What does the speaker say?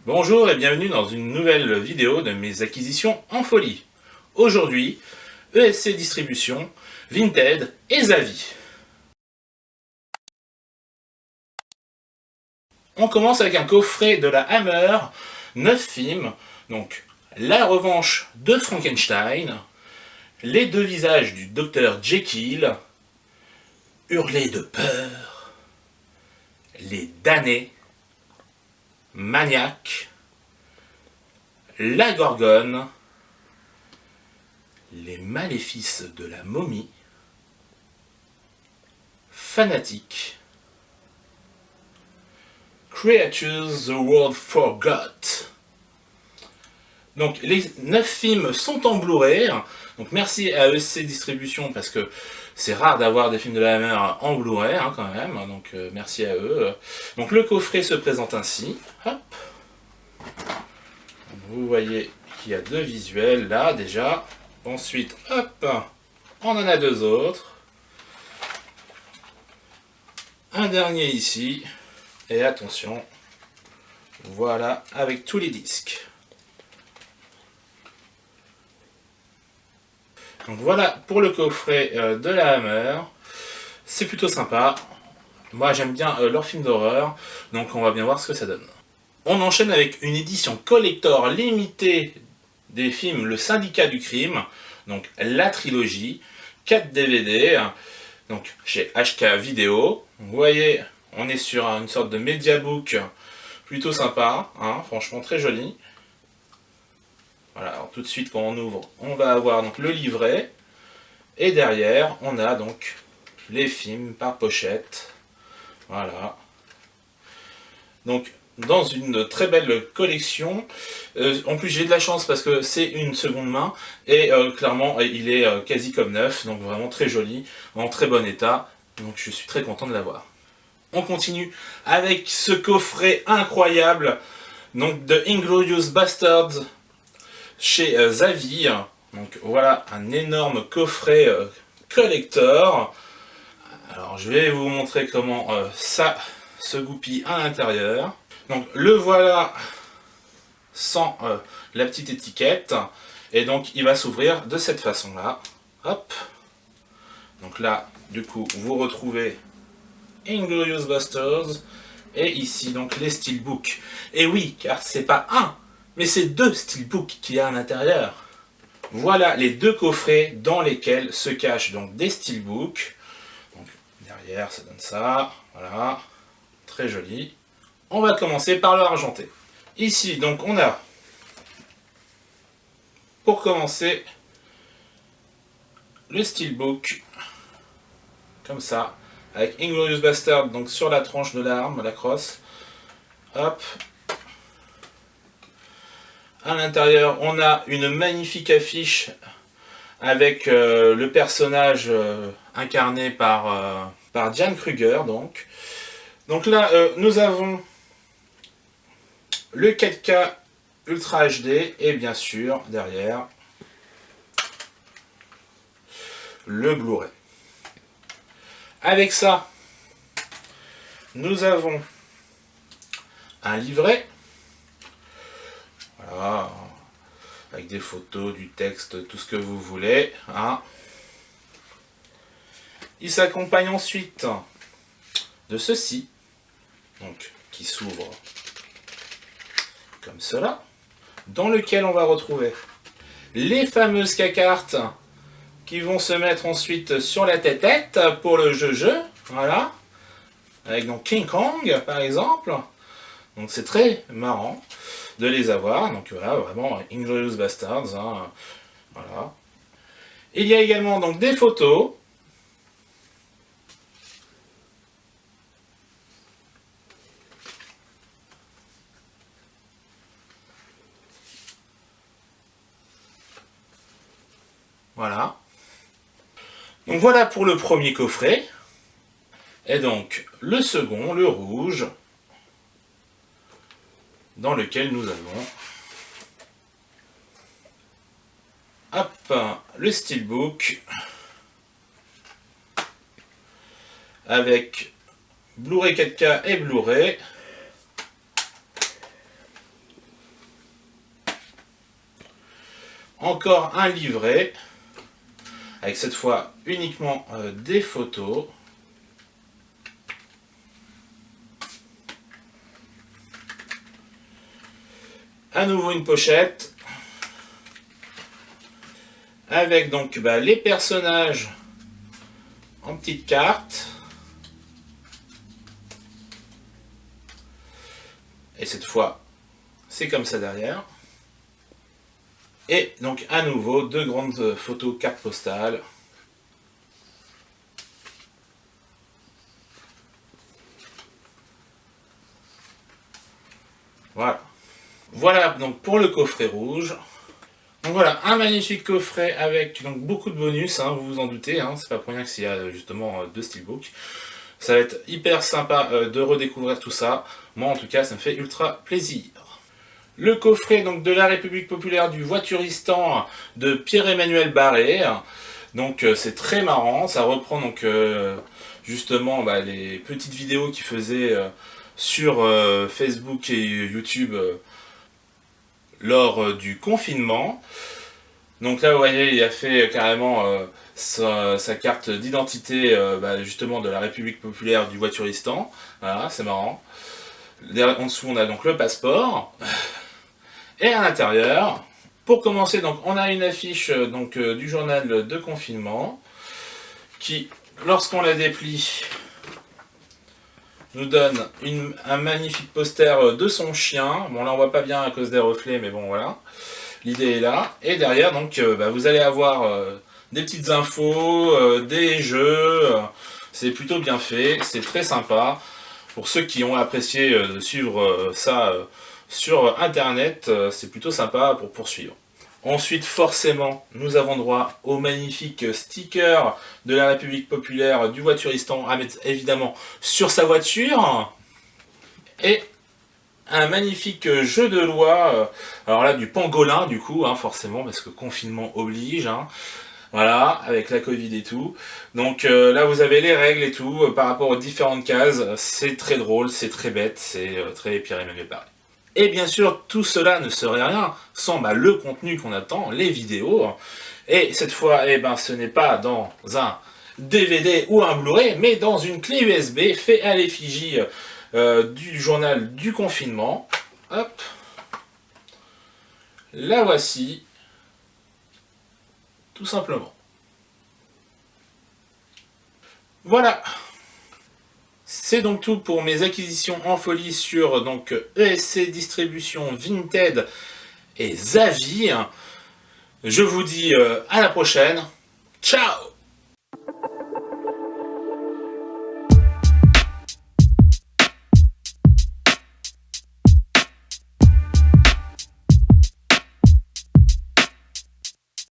Bonjour et bienvenue dans une nouvelle vidéo de mes acquisitions en folie. Aujourd'hui, ESC Distribution, Vinted et Zavvi. On commence avec un coffret de la Hammer, 9 films, donc La revanche de Frankenstein, Les deux visages du Dr Jekyll, Hurler de peur, Les damnés, Maniac, La Gorgone, Les maléfices de la momie, Fanatique, Creatures the World Forgot. Donc les 9 films sont en Blu-ray. Donc merci à ESC Distribution parce que c'est rare d'avoir des films de la Hammer en Blu-ray quand même. Donc merci à eux. Donc le coffret se présente ainsi. Hop. Vous voyez qu'il y a deux visuels là déjà. Ensuite, hop, on en a deux autres. Un dernier ici. Et attention, voilà, avec tous les disques. Donc voilà pour le coffret de la Hammer. C'est plutôt sympa. Moi j'aime bien leurs films d'horreur. Donc on va bien voir ce que ça donne. On enchaîne avec une édition collector limitée des films Le Syndicat du Crime. Donc la trilogie. 4 DVD. Donc chez HK Vidéo. Vous voyez, on est sur une sorte de mediabook plutôt sympa. Franchement très joli. Voilà, alors tout de suite quand on ouvre, on va avoir donc le livret. Et derrière, on a donc les films par pochette. Voilà. Donc dans une très belle collection. En plus j'ai de la chance parce que c'est une seconde main. Et clairement il est quasi comme neuf. Donc vraiment très joli, en très bon état. Donc je suis très content de l'avoir. On continue avec ce coffret incroyable. Donc de Inglourious Basterds chez Zavvi. Donc voilà un énorme coffret collector. Alors je vais vous montrer comment ça se goupille à l'intérieur. Donc le voilà sans la petite étiquette. Et donc il va s'ouvrir de cette façon là. Hop. Donc là du coup vous retrouvez Inglourious Basterds. Et ici donc les steelbooks. Et oui, car c'est pas un, mais c'est deux steelbooks qu'il y a à l'intérieur. Voilà les deux coffrets dans lesquels se cachent donc des steelbooks. Donc derrière ça donne ça, voilà, très joli. On va commencer par le argenté. Ici donc on a, pour commencer, le steelbook, comme ça, avec Inglourious Basterds donc sur la tranche de l'arme, la crosse. Hop. À l'intérieur, on a une magnifique affiche avec le personnage incarné par Diane Kruger. Donc là, nous avons le 4K Ultra HD et bien sûr, derrière, le Blu-ray. Avec ça, nous avons un livret. Voilà, avec des photos, du texte, tout ce que vous voulez. Il s'accompagne ensuite de ceci, donc qui s'ouvre comme cela, dans lequel on va retrouver les fameuses cartes qui vont se mettre ensuite sur la tête pour le jeu, voilà, avec donc King Kong par exemple. Donc c'est très marrant de les avoir. Donc voilà, vraiment Inglourious Basterds. Voilà. Il y a également donc des photos. Voilà. Donc voilà pour le premier coffret. Et donc le second, le rouge, dans lequel nous avons le steelbook avec Blu-ray 4K et Blu-ray. Encore un livret, avec cette fois uniquement des photos. À nouveau une pochette, avec donc les personnages en petites cartes. Et cette fois, c'est comme ça derrière. Et donc à nouveau, deux grandes photos cartes postales. Voilà. Voilà donc pour le coffret rouge. Donc voilà, un magnifique coffret avec donc beaucoup de bonus, hein, vous vous en doutez, hein, c'est pas pour rien qu'il y a justement deux steelbooks. Ça va être hyper sympa de redécouvrir tout ça. Moi en tout cas, ça me fait ultra plaisir. Le coffret donc de la République populaire du voituristan de Pierre-Emmanuel Barré. Donc c'est très marrant, ça reprend donc justement les petites vidéos qu'il faisait sur Facebook et YouTube lors du confinement. Donc là vous voyez, il a fait carrément sa carte d'identité justement de la République populaire du voituristan. Voilà, c'est marrant. En dessous on a donc le passeport. Et à l'intérieur, pour commencer, donc, on a une affiche du journal de confinement qui, lorsqu'on la déplie, nous donne un magnifique poster de son chien. Bon, là on voit pas bien à cause des reflets, mais bon voilà, l'idée est là. Et derrière, donc, vous allez avoir des petites infos, des jeux. C'est plutôt bien fait, c'est très sympa. Pour ceux qui ont apprécié de suivre ça sur internet, c'est plutôt sympa pour poursuivre. Ensuite, forcément, nous avons droit au magnifique sticker de la République populaire du voituristan à mettre évidemment sur sa voiture. Et un magnifique jeu de loi, alors là du pangolin du coup, hein, forcément, parce que confinement oblige. Hein. Voilà, avec la Covid et tout. Donc là, vous avez les règles et tout par rapport aux différentes cases. C'est très drôle, c'est très bête, c'est très Pierre-Emmanuel Barré. Et bien sûr, tout cela ne serait rien sans le contenu qu'on attend, les vidéos. Et cette fois, ce n'est pas dans un DVD ou un Blu-ray, mais dans une clé USB fait à l'effigie du journal du confinement. Hop. La voici. Tout simplement. Voilà. C'est donc tout pour mes acquisitions en folie sur donc ESC Distribution, Vinted et Zavir. Je vous dis à la prochaine. Ciao!